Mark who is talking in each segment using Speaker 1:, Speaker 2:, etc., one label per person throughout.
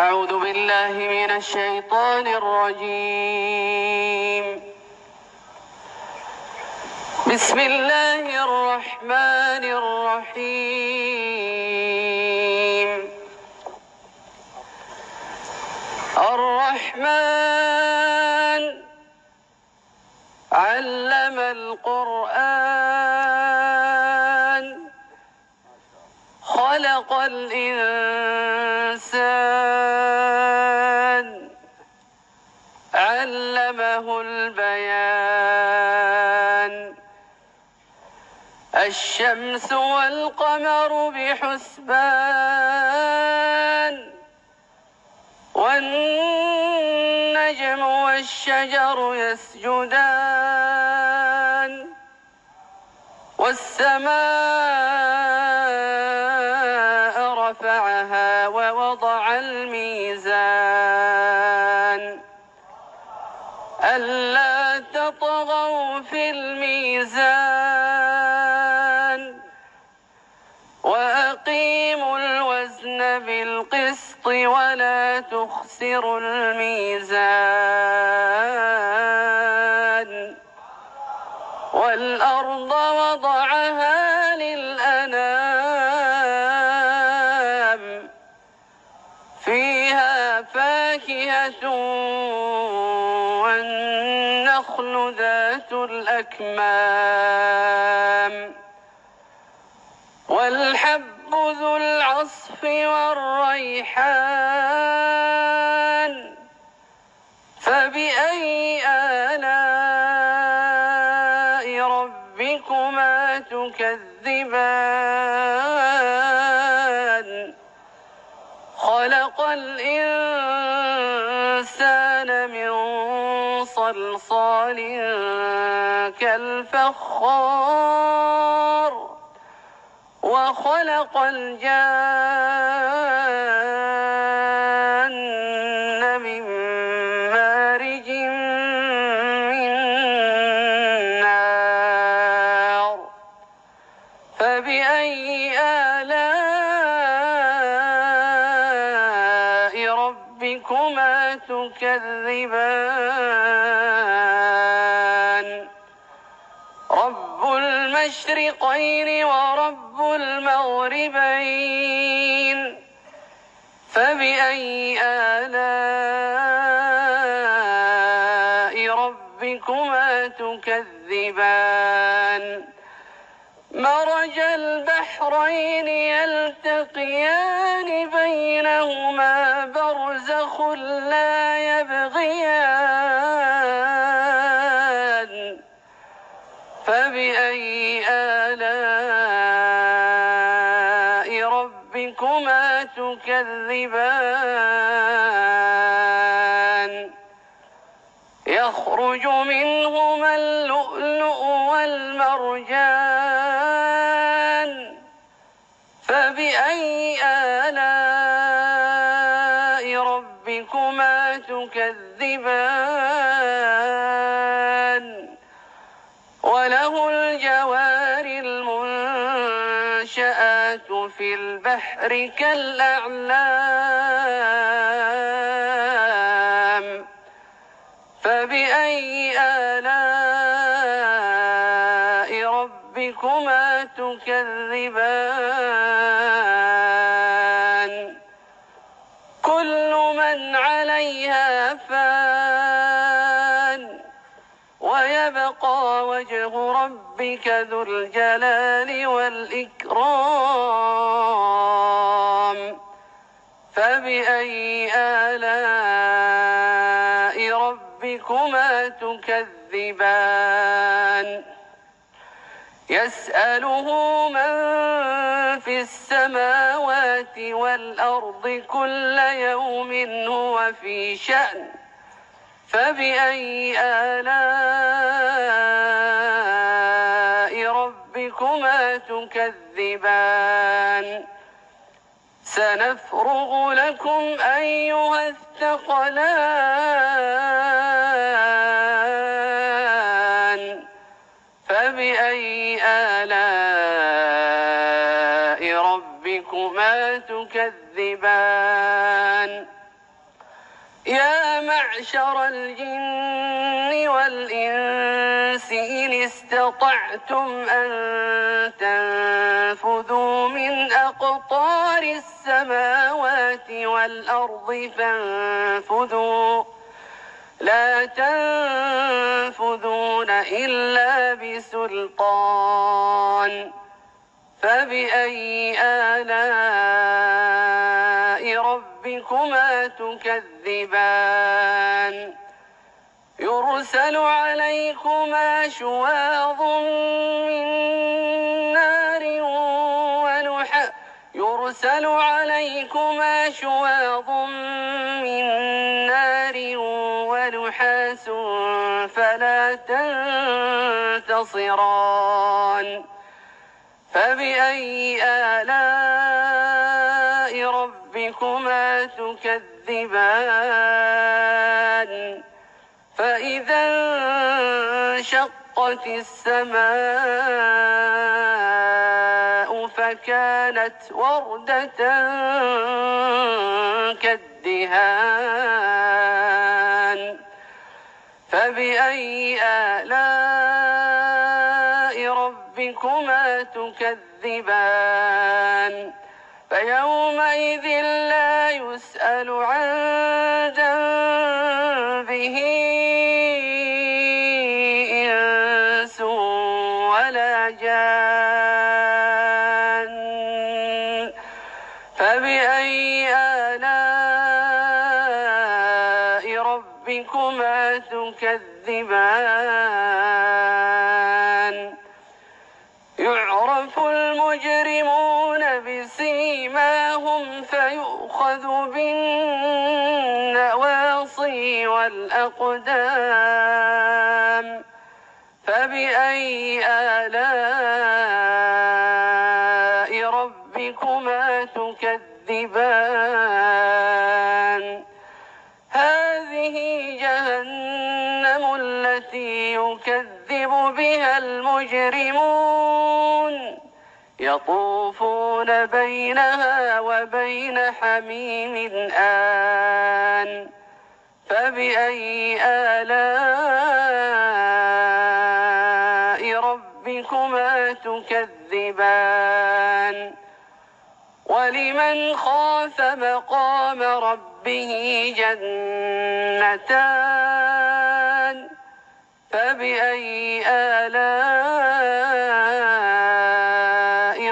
Speaker 1: أعوذ بالله من الشيطان الرجيم. بسم الله الرحمن الرحيم. الرحمن علم القرآن خلق الإنسان علمه البيان. الشمس والقمر بحسبان والنجم والشجر يسجدان والسماء رفعها ووضع الميزان ألا تطغوا في الميزان وأقيموا الوزن بالقسط ولا تخسروا الميزان. والأرض وضعها للأنام فيها فاكهة والنخل ذات الأكمام والحب ذو العصف والريحان. فبأي آلاء ربكما تكذبان؟ خلق الإنسان من صلصال كالفخار وخلق الجان من مارج من نار. فبأي آلاء ربكما تكذبان؟ رب المشرقين ورب المغربين. فبأي آلاء ربكما تكذبان؟ مرج البحرين يلتقيان بينهما برزخ لا يبغيان. فبأي آلاء ربكما تكذبان؟ يخرج منهما اللؤلؤ والمرجان. فبأي آلاء ربكما تكذبان؟ وله الجوار المنشآت في البحر كالأعلام. فبأي آلاء ربكما تكذبان؟ كل من عليها فان ويبقى وجه ربك ذو الجلال والإكرام. فبأي آلاء ربكما تكذبان؟ يسأله من في السماوات والأرض كل يوم هو في شأن. فبأي آلاء ربكما تكذبان؟ سنفرغ لكم أيها الثقلان. فبأي آلاء ربكما تكذبان؟ معشر الجن والإنس إن استطعتم أن تنفذوا من أقطار السماوات والأرض فانفذوا لا تنفذون إلا بسلطان فبأي آلاء ربكما تكذبان يرسل عليكما شواظ من نار ونحاس فلا تنتصران فبأي آلاء ربكما تكذبان فإذا انشقت السماء فكانت وردة كالدهان فبأي آلاء ربكما تكذبان فيومئذ لا يسأل عن ذنبه إنس ولا جان فبأي آلاء ربكما تكذبان يعرف المجرمون بسيماهم فيؤخذ بالنواصي والأقدام فبأي آلاء ربكما تكذبان هذه جهنم التي يكذب بها المجرمون يطوفون بينها وبين حميم آن فبأي آلاء ربكما تكذبان ولمن خاف مقام ربه جنتان فبأي آلاء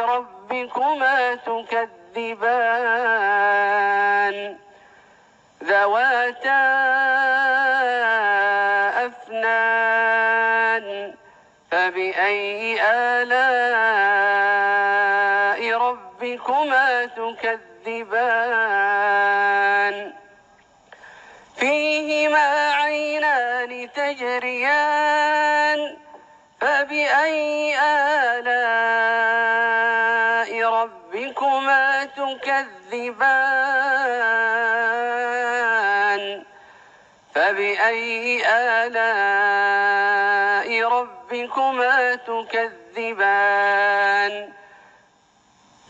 Speaker 1: ربكما تكذبان ذواتا أفنان فبأي آلاء ربكما تكذبان فيهما عينان تجريان فبأي آلاء ربكما تكذبان فبأي آلاء ربكما تكذبان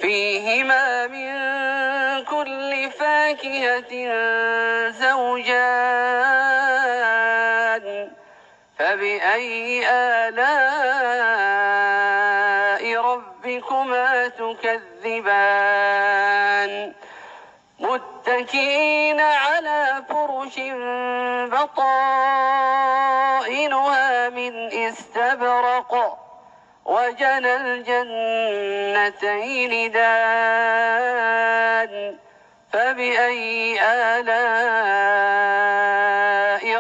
Speaker 1: فيهما من كل فاكهة زوجان فبأي آلاء ربكما تكذبان متكئين على فرش بطائنها من استبرق وجنى الجنتين دان فبأي آلاء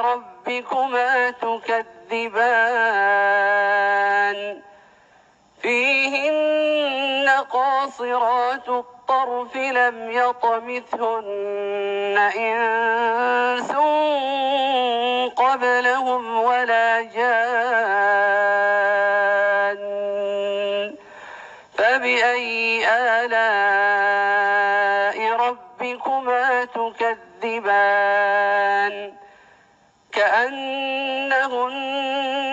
Speaker 1: ربكما تكذبان فيهن قاصرات الطرف لم يطمثهن إنس قبلهم ولا جان فبأي آلاء ربكما تكذبان كأنهن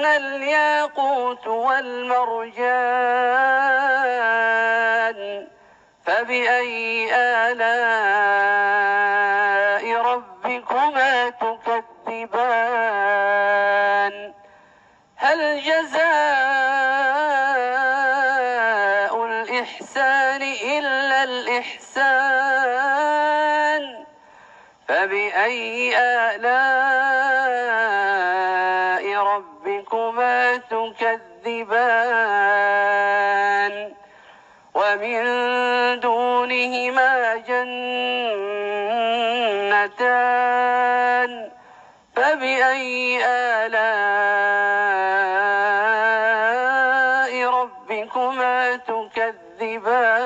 Speaker 1: الياقوت والمرجان فبأي آلاء ربكما تكذبان تكذبان هل جزاء الإحسان إلا الإحسان فبأي آلاء ربكما تكذبان ومن دونهما جنتان فبأي آلاء ربكما تكذبان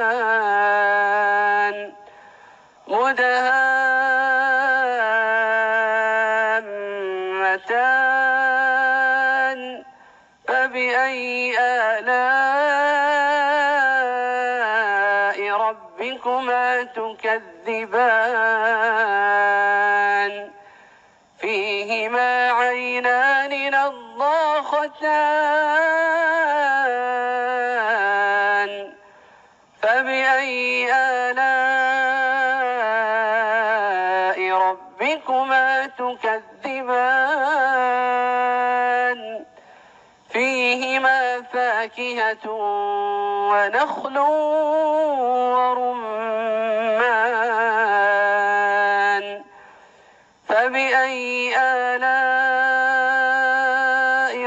Speaker 1: مدهامتان فبأي آلاء ربكما تكذبان فيهما عينان نضاختان فبأي آلاء ربكما تكذبان فيهما فاكهة ونخل ورمان فبأي آلاء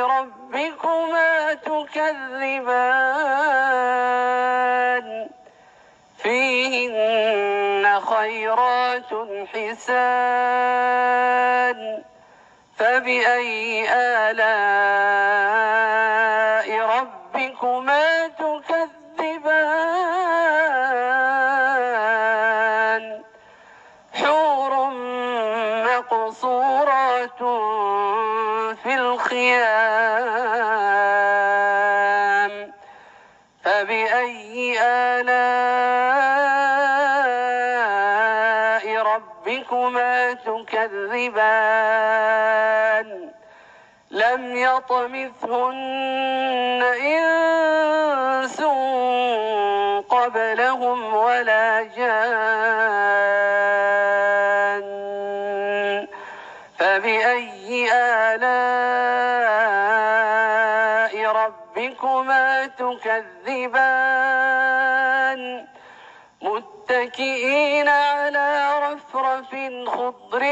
Speaker 1: ربكما تكذبان فيهن خيرات حسان فبأي آلاء ربكما تكذبان حور مقصورات في الخيام فبأي آلاء ربكما تكذبان لم يطمثهن إنس قبلهم ولا جان فبأي آلاء ربكما تكذبان متكئين على رفرف خضر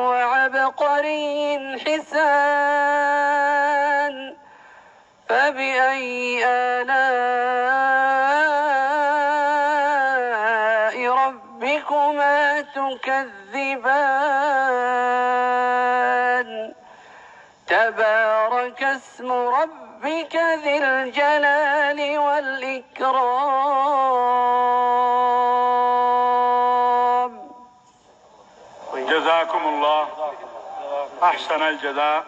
Speaker 1: وعبقري حسان فبأي آلاء ربكما تكذبان تبارك اسم ربك ذي الجلال والإكرام.
Speaker 2: جزاكم الله أحسن الجزاء.